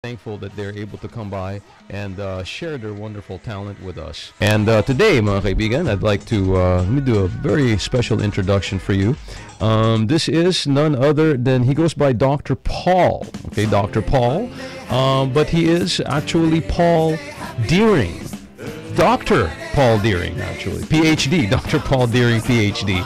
thankful that they're able to come by and share their wonderful talent with us. And today, mga kaibigan, I'd like to let me do a very special introduction for you. This is none other than, he goes by Dr. Paul. Okay, Dr. Paul. But he is actually Paul Deering. Dr. Paul Deering, actually. PhD, Dr. Paul Deering, PhD.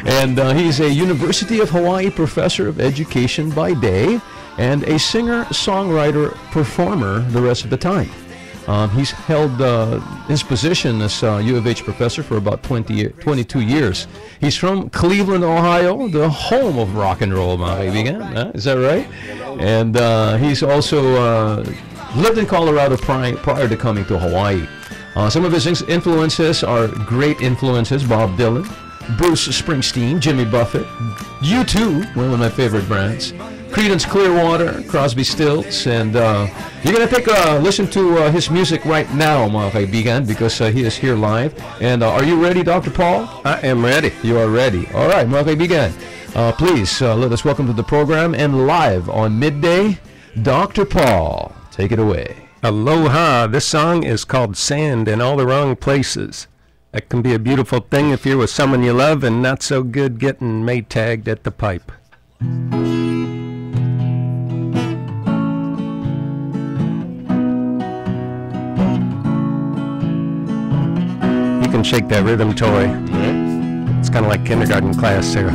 And he's a University of Hawaii professor of education by day and a singer, songwriter, performer the rest of the time. He's held his position as U of H professor for about 22 years. He's from Cleveland, Ohio, the home of rock and roll, mga kaibigan. Is that right? And he's also lived in Colorado prior to coming to Hawaii. Some of his influences are great influences: Bob Dylan, Bruce Springsteen, Jimmy Buffett, U2, one of my favorite bands, Creedence Clearwater, Crosby, Stills, and you're going to take a listen to his music right now, mga kaibigan, because he is here live. And are you ready, Dr. Paul? I am ready. You are ready. All right, mga kaibigan, please let us welcome to the program, and live on Midday, Dr. Paul. Take it away. Aloha. This song is called Sand in All the Wrong Places. That can be a beautiful thing if you're with someone you love, and not so good getting Maytagged at the pipe. You can shake that rhythm toy. It's kind of like kindergarten class, Sarah.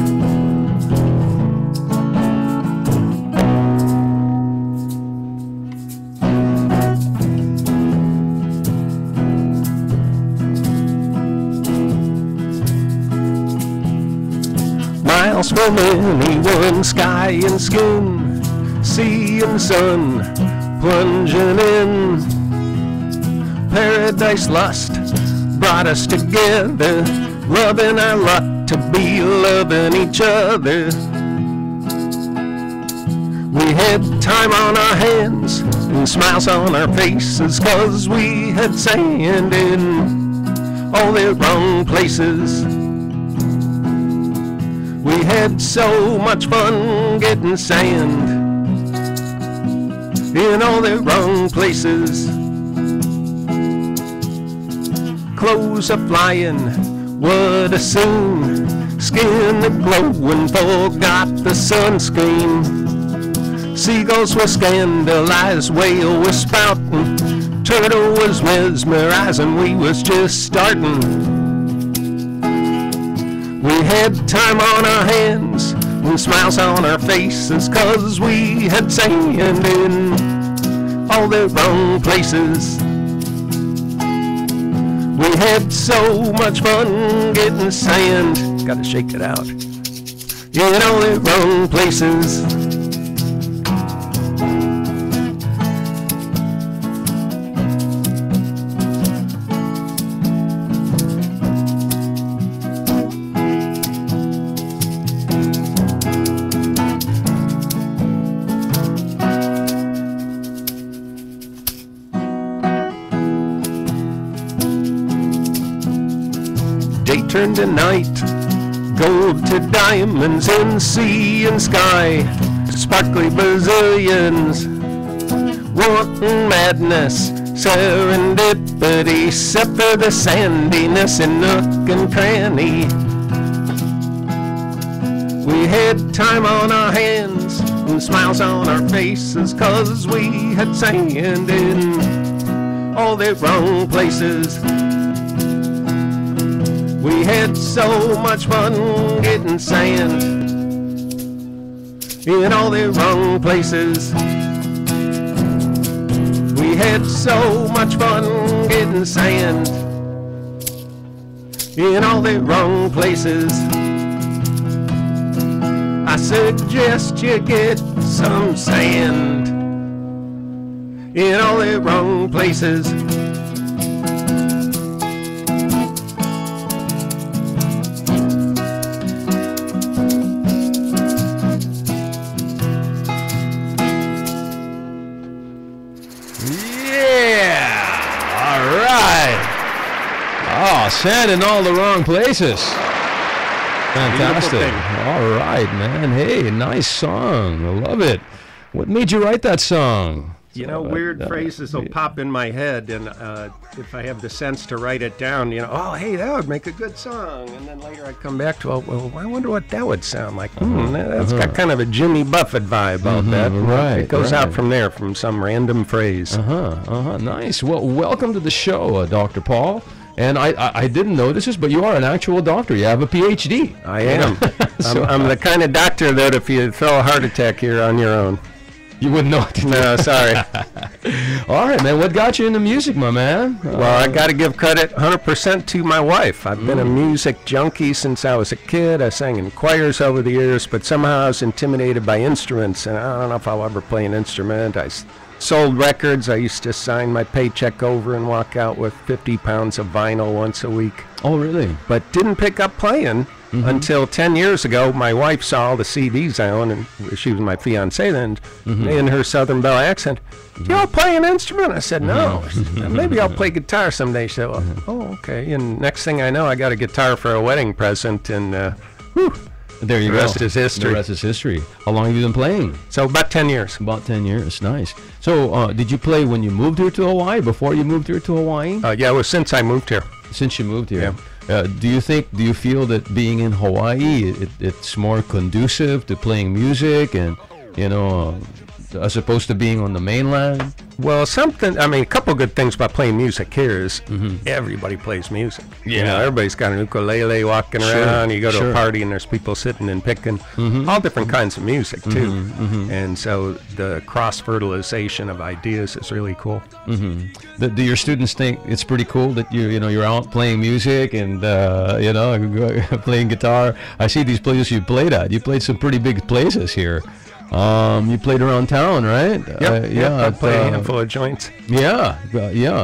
Miles from anyone, sky and skin, sea and sun, plunging in. Paradise lust brought us together, loving our lot to be loving each other. We had time on our hands and smiles on our faces, 'cause we had sand in all the wrong places. We had so much fun getting sand in all the wrong places. Clothes are flying, what a scene. Skin a glowing, forgot the sunscreen. Seagulls were scandalized, whale was spouting, turtle was mesmerizing, we was just starting. We had time on our hands and smiles on our faces, 'cause we had sand in all the wrong places. We had so much fun getting sand, gotta shake it out, in all the wrong places. Day turned to night, gold to diamonds in sea and sky. Sparkly Brazilians, wanting madness, serendipity, except for the sandiness in nook and cranny. We had time on our hands and smiles on our faces, 'cause we had sand in all the wrong places. We had so much fun getting sand in all the wrong places. We had so much fun getting sand in all the wrong places. I suggest you get some sand in all the wrong places. Sand in all the wrong places. Fantastic. All right, man. Hey, nice song. I love it. What made you write that song? You know, weird phrases will pop in my head, and if I have the sense to write it down, you know, oh, hey, that would make a good song. And then later I come back to, oh, well, I wonder what that would sound like. That's got kind of a Jimmy Buffett vibe about that. Right. It goes out from there, from some random phrase. Nice. Well, welcome to the show, Dr. Paul. And I didn't notice this, but you are an actual doctor. You have a PhD. I am. I'm the kind of doctor that if you throw a heart attack, you're on your own. You wouldn't know what to do. No, sorry. All right, man. What got you into music, my man? Well, I got to give credit 100% to my wife. I've been a music junkie since I was a kid. I sang in choirs over the years, but somehow I was intimidated by instruments, and I don't know if I'll ever play an instrument. I sold records. I used to sign my paycheck over and walk out with 50 pounds of vinyl once a week. Oh, really? But didn't pick up playing until 10 years ago. My wife saw all the CDs I owned, and she was my fiancée then, in her Southern Belle accent. Do y'all play an instrument? I said, no. She said, maybe I'll play guitar someday. She said, well, oh, okay. And next thing I know, I got a guitar for a wedding present, and there you go. The rest is history. The rest is history. How long have you been playing? So about 10 years. About 10 years. Nice. So did you play when you moved here to Hawaii, before you moved here to Hawaii? Yeah, it was since I moved here. Since you moved here. Yeah. Do you feel that being in Hawaii, it's more conducive to playing music, and, you know, as opposed to being on the mainland? Well, a couple good things about playing music here is everybody plays music. Yeah. You know, everybody's got an ukulele walking around. You go to a party and there's people sitting and picking all different kinds of music, too. And so the cross-fertilization of ideas is really cool. Do your students think it's pretty cool that you're out playing music and, playing guitar? I see these places you played at. You played some pretty big places here. You played around town, right? I played a handful of joints. Yeah.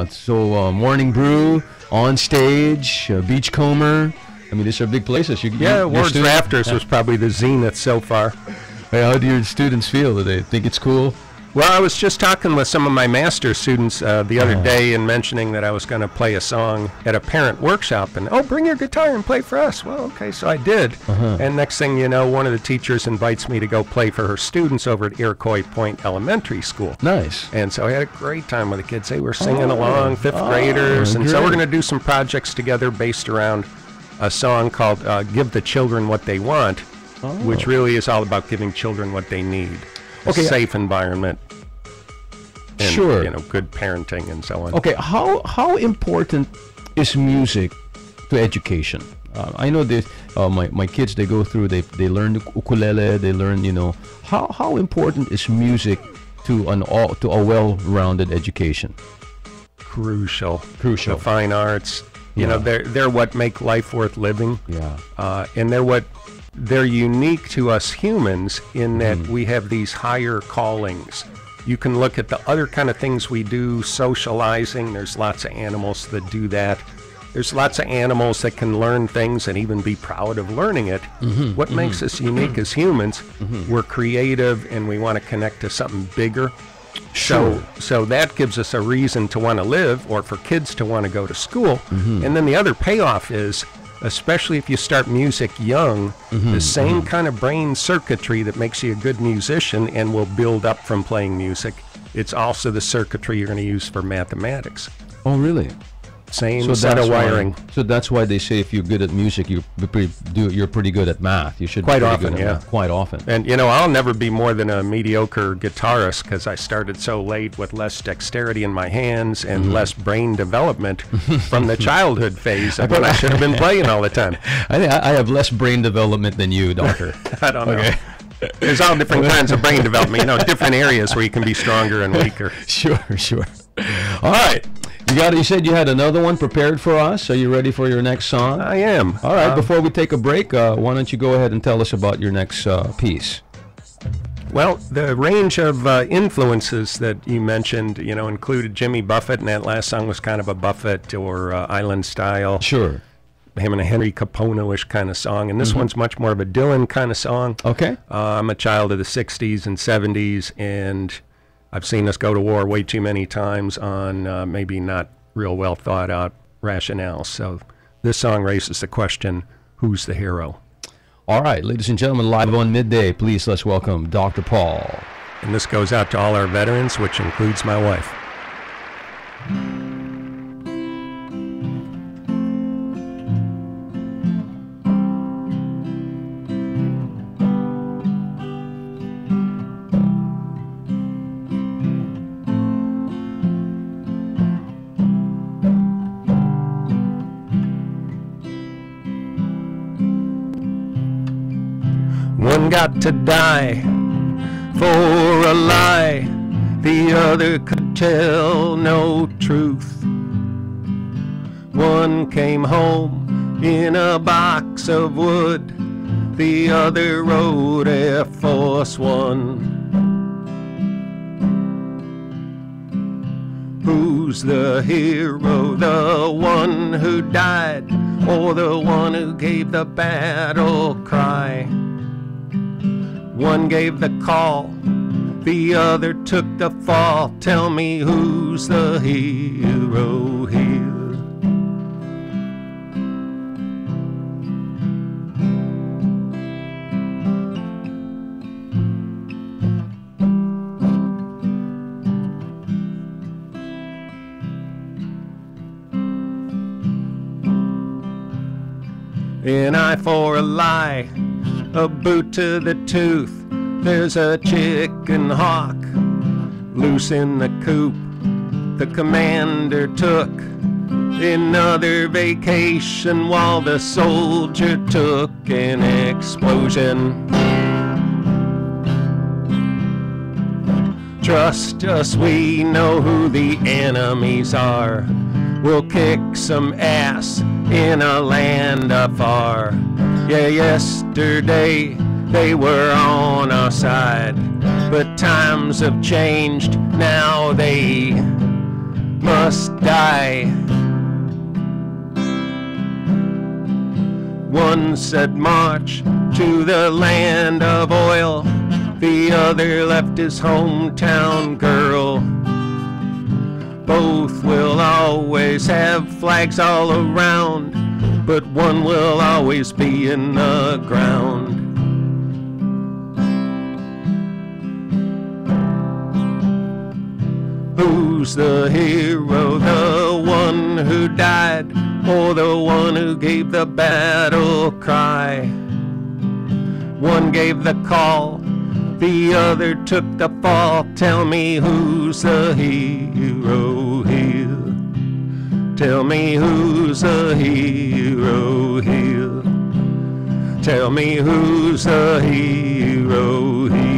So Morning Brew, On Stage, Beachcomber. I mean, these are big places. Ward's Rafters was probably the zenith so far. Hey, how do your students feel? Do they think it's cool? Well, I was just talking with some of my master's students the other day and mentioning that I was going to play a song at a parent workshop. And, bring your guitar and play for us. Well, okay, so I did. And next thing you know, one of the teachers invites me to go play for her students over at Iroquois Point Elementary School. Nice. And so I had a great time with the kids. They were singing along, fifth graders. And so we're going to do some projects together based around a song called Give the Children What They Want, which really is all about giving children what they need. A safe environment. And, good parenting and so on. Okay, how important is music to education? I know that my kids, they go through, they learn the ukulele, they learn, how important is music to a well-rounded education? Crucial. The fine arts, they're what make life worth living. Yeah. And they're unique to us humans in that we have these higher callings. You can look at the other kind of things we do, socializing. There's lots of animals that do that. There's lots of animals that can learn things and even be proud of learning it. What makes us unique as humans, we're creative and we want to connect to something bigger. So that gives us a reason to want to live, or for kids to want to go to school. And then the other payoff is, especially if you start music young, the same kind of brain circuitry that makes you a good musician and will build up from playing music, it's also the circuitry you're going to use for mathematics. Oh, really? Same set of wiring. So that's why they say if you're good at music, you're pretty good at math. You should quite be often, good at math. Quite often. And I'll never be more than a mediocre guitarist because I started so late with less dexterity in my hands and less brain development from the childhood phase of when I should have been playing all the time. I think I have less brain development than you, Doctor. I don't know. There's all different kinds of brain development. Different areas where you can be stronger and weaker. Sure. All right. You said you had another one prepared for us. Are you ready for your next song? I am. All right. Before we take a break, why don't you go ahead and tell us about your next piece? Well, the range of influences that you mentioned, included Jimmy Buffett, and that last song was kind of a Buffett or Island style. Sure. Him and a Henry Capono-ish kind of song, and this one's much more of a Dylan kind of song. Okay. I'm a child of the 60s and 70s, and I've seen us go to war way too many times on maybe not real well thought out rationale. So this song raises the question, who's the hero? All right, ladies and gentlemen, live on Midday, please let's welcome Dr. Paul. And this goes out to all our veterans, which includes my wife. One got to die for a lie, the other could tell no truth. One came home in a box of wood, the other rode Air Force One. Who's the hero, the one who died, or the one who gave the battle cry? One gave the call, the other took the fall. Tell me who's the hero here? An eye for a lie, a boot to the tooth. There's a chicken hawk loose in the coop. The commander took another vacation while the soldier took an explosion. Trust us, we know who the enemies are. We'll kick some ass in a land afar. Yeah, yesterday they were on our side, but times have changed, now they must die. One said march to the land of oil, the other left his hometown girl. Both will always have flags all around, but one will always be in the ground. Who's the hero, the one who died, or the one who gave the battle cry? One gave the call, the other took the fall. Tell me who's the hero here? Tell me who's the hero here? Tell me who's the hero here?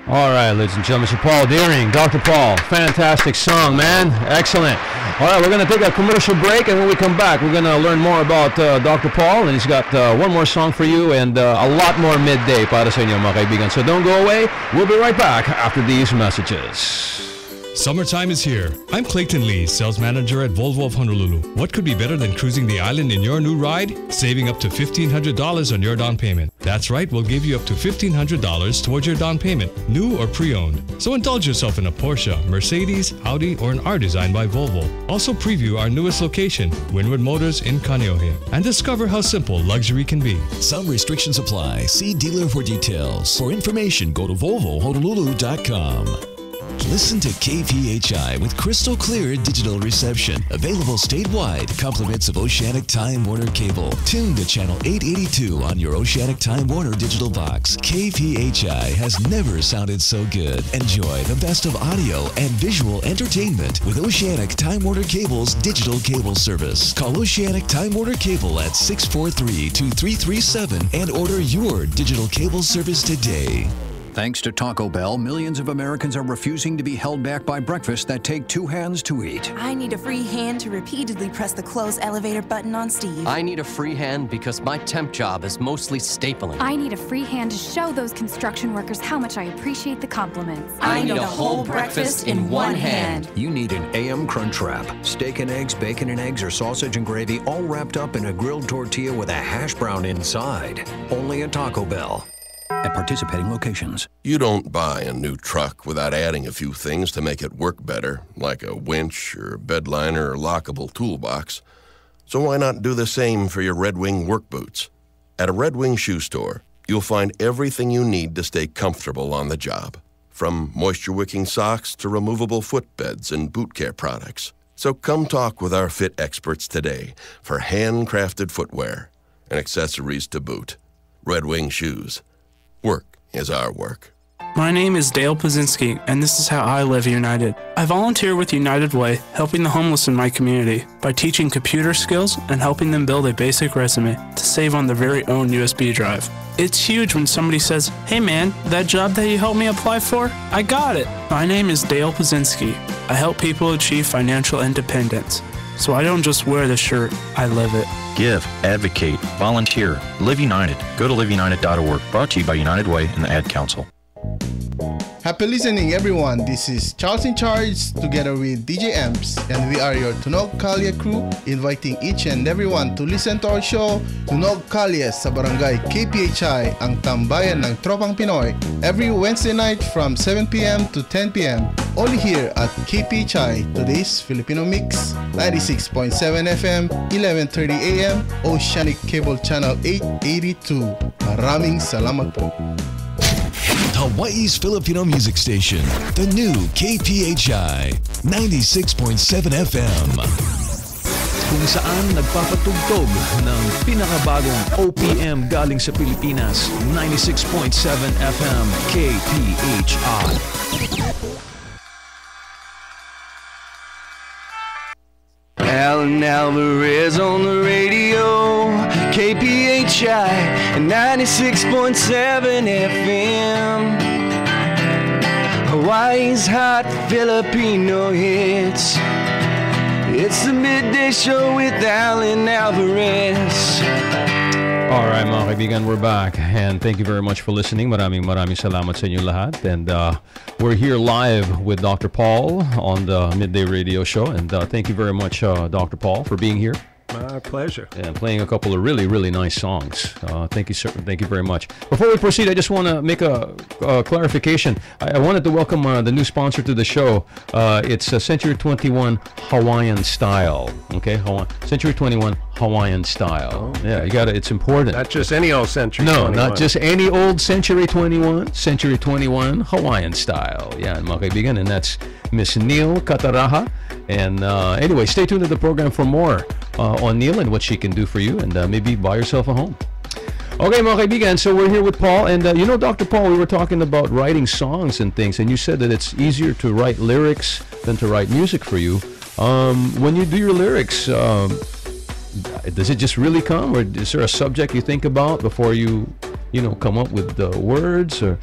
All right, ladies and gentlemen, Mr. Paul Deering, Dr. Paul, fantastic song, man, excellent. All right, we're going to take a commercial break, and when we come back, we're going to learn more about Dr. Paul, and he's got one more song for you and a lot more midday para sa inyo, mga kaibigan. So don't go away. We'll be right back after these messages. Summertime is here. I'm Clayton Lee, sales manager at Volvo of Honolulu. What could be better than cruising the island in your new ride? Saving up to $1,500 on your down payment. That's right, we'll give you up to $1,500 towards your down payment, new or pre-owned. So indulge yourself in a Porsche, Mercedes, Audi, or an R designed by Volvo. Also preview our newest location, Windward Motors in Kaneohe, and discover how simple luxury can be. Some restrictions apply. See dealer for details. For information, go to volvohonolulu.com. Listen to KPHI with crystal clear digital reception. Available statewide. Compliments of Oceanic Time Warner Cable. Tune to channel 882 on your Oceanic Time Warner digital box. KPHI has never sounded so good. Enjoy the best of audio and visual entertainment with Oceanic Time Warner Cable's digital cable service. Call Oceanic Time Warner Cable at 643-2337 and order your digital cable service today. Thanks to Taco Bell, millions of Americans are refusing to be held back by breakfasts that take two hands to eat. I need a free hand to repeatedly press the close elevator button on Steve. I need a free hand because my temp job is mostly stapling. I need a free hand to show those construction workers how much I appreciate the compliments. I need a whole breakfast in one hand. You need an AM Crunch Wrap. Steak and eggs, bacon and eggs, or sausage and gravy all wrapped up in a grilled tortilla with a hash brown inside. Only at Taco Bell. At participating locations. You don't buy a new truck without adding a few things to make it work better, like a winch or bed liner or lockable toolbox. So why not do the same for your Red Wing work boots? At a Red Wing shoe store, you'll find everything you need to stay comfortable on the job, from moisture-wicking socks to removable footbeds and boot care products. So come talk with our fit experts today for handcrafted footwear and accessories to boot. Red Wing Shoes. Work is our work. My name is Dale Pazinski, and this is how I live United. I volunteer with United Way, helping the homeless in my community by teaching computer skills and helping them build a basic resume to save on their very own USB drive. It's huge when somebody says, "Hey man, that job that you helped me apply for, I got it." My name is Dale Pazinski. I help people achieve financial independence. So I don't just wear the shirt, I live it. Give, advocate, volunteer, Live United. Go to liveunited.org. Brought to you by United Way and the Ad Council. Happy listening, everyone. This is Charles in Charge together with DJ Amps, and we are your Tunog Kalye crew, inviting each and everyone to listen to our show, Tunog Kalye sa Barangay KPHI, ang tambayan ng Tropang Pinoy, every Wednesday night from 7 p.m. to 10 p.m. Only here at KPHI, today's Filipino Mix, 96.7 FM, 11:30 a.m., Oceanic Cable Channel 882. Maraming salamat po. Hawaii's Filipino music station, the new KPHI 96.7 FM. Kung saan nagpapatugtog ng pinakabagong OPM galing sa Pilipinas, 96.7 FM KPHI. Allan Alvarez on the radio, KPHI 96.7 FM. Hawaii's hot Filipino hits. It's the Midday Show with Allan Alvarez. All right, mga kaibigan, we're back. And thank you very much for listening. Maraming salamat sa inyo lahat. And we're here live with Dr. Paul on the Midday Radio Show. And thank you very much, Dr. Paul, for being here. My pleasure. And playing a couple of really, really nice songs. Thank you, sir. Thank you very much. Before we proceed, I just want to make a clarification. I wanted to welcome the new sponsor to the show. It's Century 21 Hawaiian Style. Okay, Century 21 Hawaiian Style. Oh, okay. Yeah, you got it. It's important. Not just any old Century 21. No, not just any old Century 21. Century 21 Hawaiian Style. Yeah, mga kaibigan, and that's Miss Neil Kataraha. And anyway, stay tuned to the program for more on Neil and what she can do for you, and maybe buy yourself a home. Okay, mga kaibigan, so we're here with Paul, and you know, Dr. Paul, we were talking about writing songs and things, and you said that it's easier to write lyrics than to write music for you. When you do your lyrics, does it just really come, or is there a subject you think about before you come up with the words, or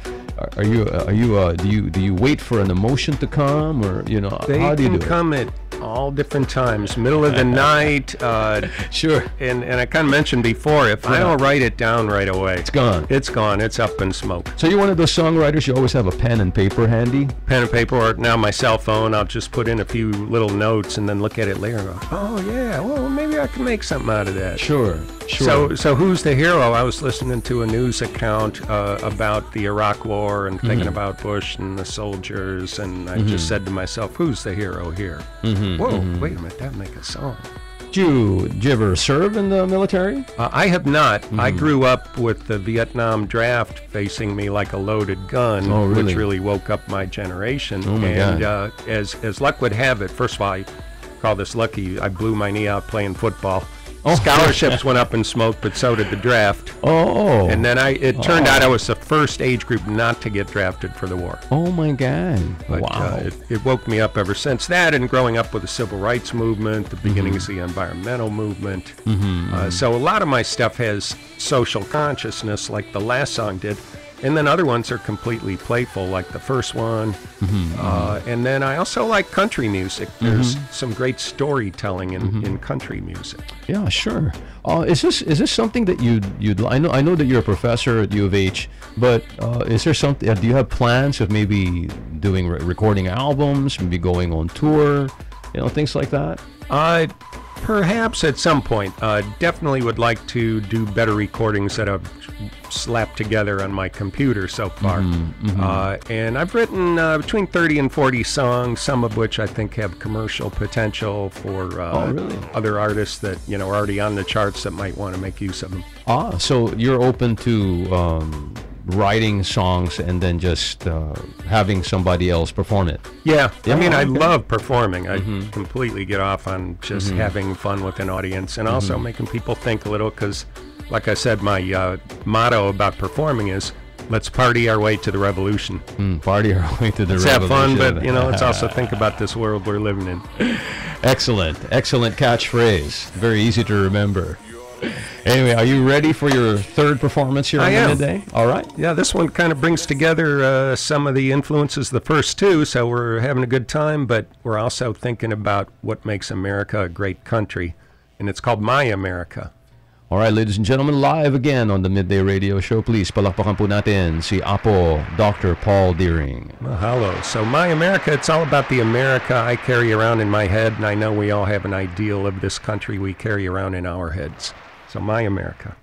do you wait for an emotion to come, or how do you do it? They can come at all different times, middle of the night. Sure. And I kind of mentioned before, if I don't write it down right away, it's gone. It's gone. It's up in smoke. So you're one of those songwriters, you always have a pen and paper handy? Pen and paper, or now my cell phone, I'll just put in a few little notes and then look at it later and go, oh yeah, well maybe I can make something out of that. Sure. So who's the hero? I was listening to a news account about the Iraq War and thinking about Bush and the soldiers, and I just said to myself, who's the hero here? Whoa, wait a minute, that'd make a song. Did you ever serve in the military? I have not. I grew up with the Vietnam draft facing me like a loaded gun, which really woke up my generation. Oh my God. As luck would have it, first of all, I call this lucky, I blew my knee out playing football. Scholarships went up in smoke, but so did the draft. And then it turned out I was the first age group not to get drafted for the war. Oh my God. But, wow. It woke me up ever since that, and growing up with the civil rights movement, the beginnings of the environmental movement. So a lot of my stuff has social consciousness, like the last song did. And then other ones are completely playful, like the first one. And then I also like country music. There's some great storytelling in country music. Yeah, sure. Is this something that you'd I know that you're a professor at U of H, but is there something? Do you have plans of maybe doing recording albums, maybe going on tour, things like that? Perhaps at some point. Definitely would like to do better recordings that I've slapped together on my computer so far. And I've written between 30 and 40 songs, some of which I think have commercial potential for other artists that, you know, are already on the charts that might want to make use of them. So you're open to writing songs and then just having somebody else perform it? Yeah, I mean, I love performing. I completely get off on just having fun with an audience and also making people think a little, because, like I said, my motto about performing is, let's party our way to the revolution. Party our way to the let's revolution. have fun, but, you know, let's also think about this world we're living in. Excellent catchphrase. Very easy to remember. Anyway, are you ready for your third performance here on the Midday? All right. Yeah, this one kind of brings together some of the influences of the first two, so we're having a good time, but we're also thinking about what makes America a great country, and it's called My America. All right, ladies and gentlemen, live again on the Midday Radio Show. Please, palakpakan po natin si Apo Dr. Paul Deering. Well, hello. So My America, it's all about the America I carry around in my head, and I know we all have an ideal of this country we carry around in our heads. So My America.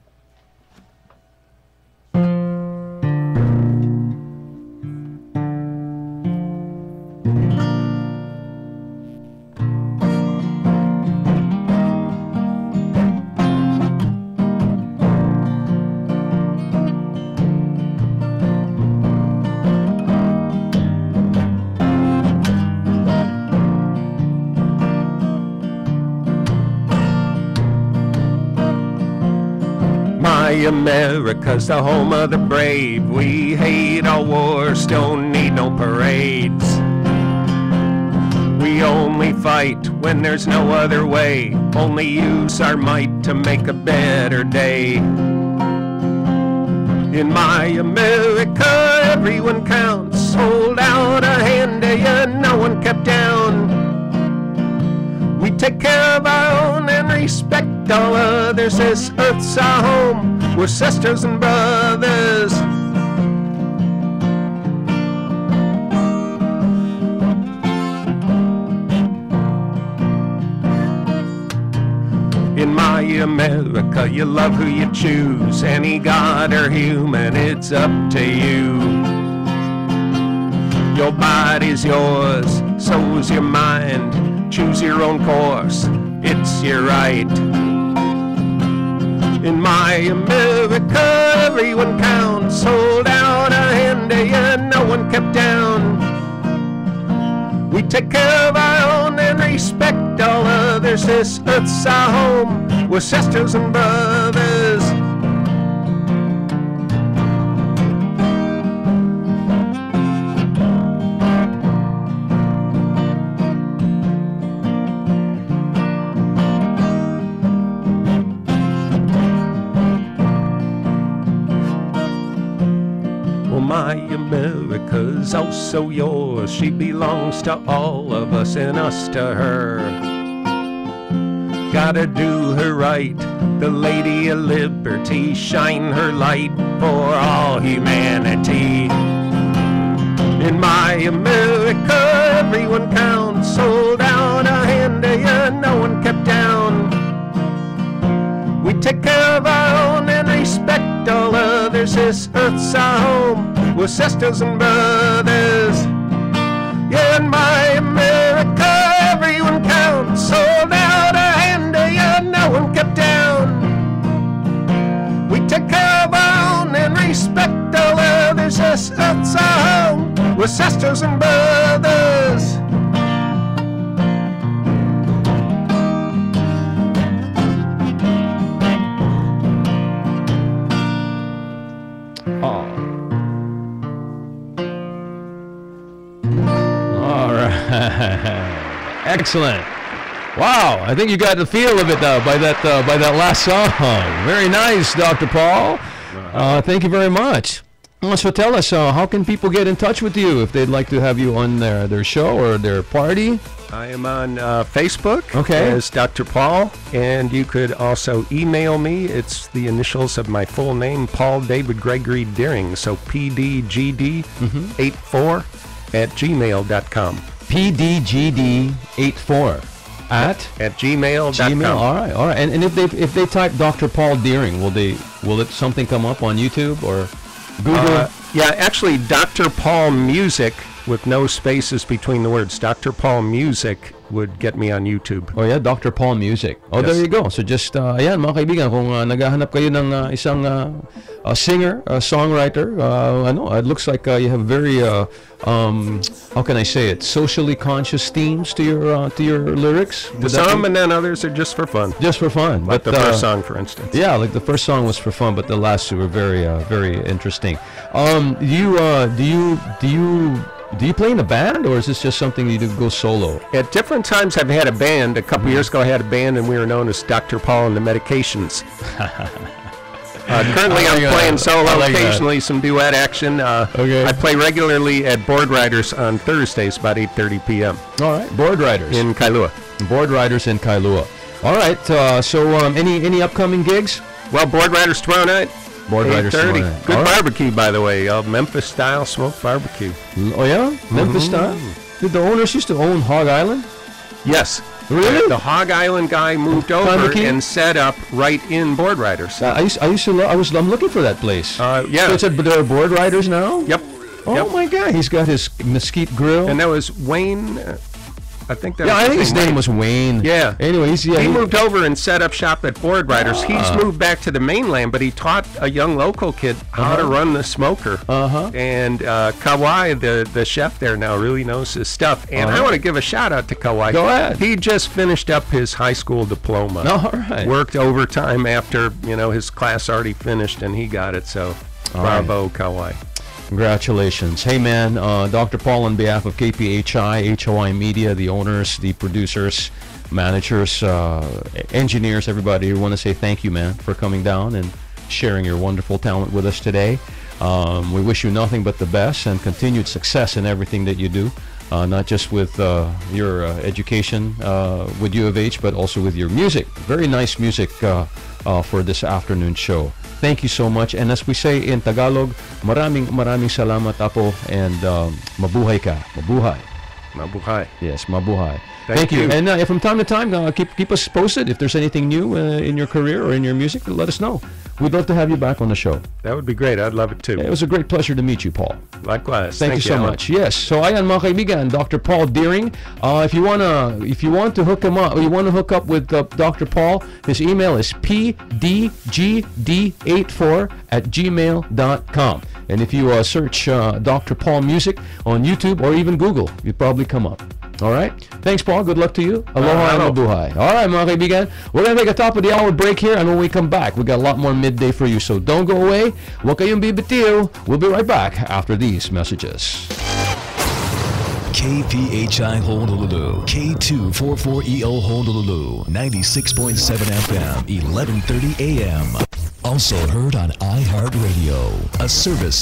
America's the home of the brave. We hate all wars, don't need no parades. We only fight when there's no other way. Only use our might to make a better day. In my America, everyone counts. Hold out a hand to you, no one kept down. We take care of our own and respect all others. This earth's our home. We're sisters and brothers. In my America, you love who you choose. Any god or human, it's up to you. Your body's yours, so's your mind. Choose your own course, it's your right. In my America, everyone counts. Hold out a hand to you, no one kept down. We take care of our own and respect all others. This earth's our home. We're sisters and brothers. My America's also yours. She belongs to all of us and us to her. Gotta do her right, the Lady of Liberty. Shine her light for all humanity. In my America, everyone counts. Hold out a hand to you, no one kept down. We take care of our own and respect all others. This earth's our home. We're sisters and brothers. Yeah, in my America, everyone counts. Hold out a hand to you, no one kept down. We take care of our own and respect all others. This earth's our home. We're sisters and brothers. Excellent. Wow, I think you got the feel of it by that last song. Very nice, Dr. Paul. Thank you very much. So tell us, how can people get in touch with you if they'd like to have you on their show or their party? I am on Facebook okay. as Dr. Paul, and you could also email me. It's the initials of my full name, Paul David Gregory Deering, so PDGD84 at gmail.com. PDGD84 at gmail.com. Gmail. All right. And if they type Dr. Paul Deering, will it something come up on YouTube or Google? Yeah, actually, Dr. Paul Music with no spaces between the words. Dr. Paul Music would get me on YouTube. Oh yeah, Dr. Paul Music. Oh, yes. There you go. So just, ayan mga kaibigan, kung naghahanap kayo ng isang singer, songwriter, it looks like you have very, how can I say it, socially conscious themes to your lyrics. Some and then others are just for fun. Just for fun. Like the first song, for instance. Yeah, like the first song was for fun, but the last two were very, very interesting. Do you play in a band, or is this just something you do go solo? At different times I've had a band. A couple years ago I had a band, and we were known as Dr. Paul and the Medications. Currently I'm playing solo, occasionally some duet action. Okay. I play regularly at Board Riders on Thursdays about 8:30 p.m. All right, Board Riders. In Kailua. Board Riders in Kailua. All right, so any upcoming gigs? Well, Board Riders tomorrow night. Board Riders tomorrow night. Good barbecue, by the way. Memphis style smoked barbecue. Oh yeah, Memphis style. Did the owners used to own Hog Island? Yes. Really? The Hog Island guy moved over and set up right in Board Riders. I'm looking for that place. Yeah. So there are Board Riders now? Yep. Oh my God, he's got his mesquite grill. And that was Wayne. I think that. Yeah, I think his name was Wayne. Yeah. Anyway, he moved over and set up shop at Board Riders. He's moved back to the mainland, but he taught a young local kid how to run the smoker. And Kauai, the chef there now, really knows his stuff. And I want to give a shout out to Kauai. Go ahead. He just finished up his high school diploma. All right. Worked overtime after his class already finished, and he got it. So bravo, Kauai. Congratulations. Hey man, Dr. Paul, on behalf of KPHI, HOI Media, the owners, the producers, managers, engineers, everybody, we want to say thank you, man, for coming down and sharing your wonderful talent with us today. We wish you nothing but the best and continued success in everything that you do, not just with your education with U of H, but also with your music. Very nice music for this afternoon show. Thank you so much. And as we say in Tagalog, maraming salamat apo, and mabuhay ka. Mabuhay. Mabuhay. Yes, mabuhay. Thank you. And from time to time, keep us posted. If there's anything new in your career or in your music, let us know. We'd love to have you back on the show. That would be great. I'd love it too. It was a great pleasure to meet you, Paul. Likewise. Thank you so much. Yes. So ayan mga kaibigan, Dr. Paul Deering. If you want to hook him up, you want to hook up with Dr. Paul, his email is pdgd84@gmail.com. And if you search Dr. Paul Music on YouTube or even Google, you'd probably come up. All right. Thanks, Paul. Good luck to you. Aloha and mabuhay. All right, mga kaibigan. We're going to take a top of the hour break here, and when we come back, we got a lot more midday for you. So don't go away. Huwag kayong bibitiw. We'll be right back after these messages. KPHI Honolulu, K244EO Honolulu, 96.7 FM, 11:30 AM. Also heard on iHeartRadio, a service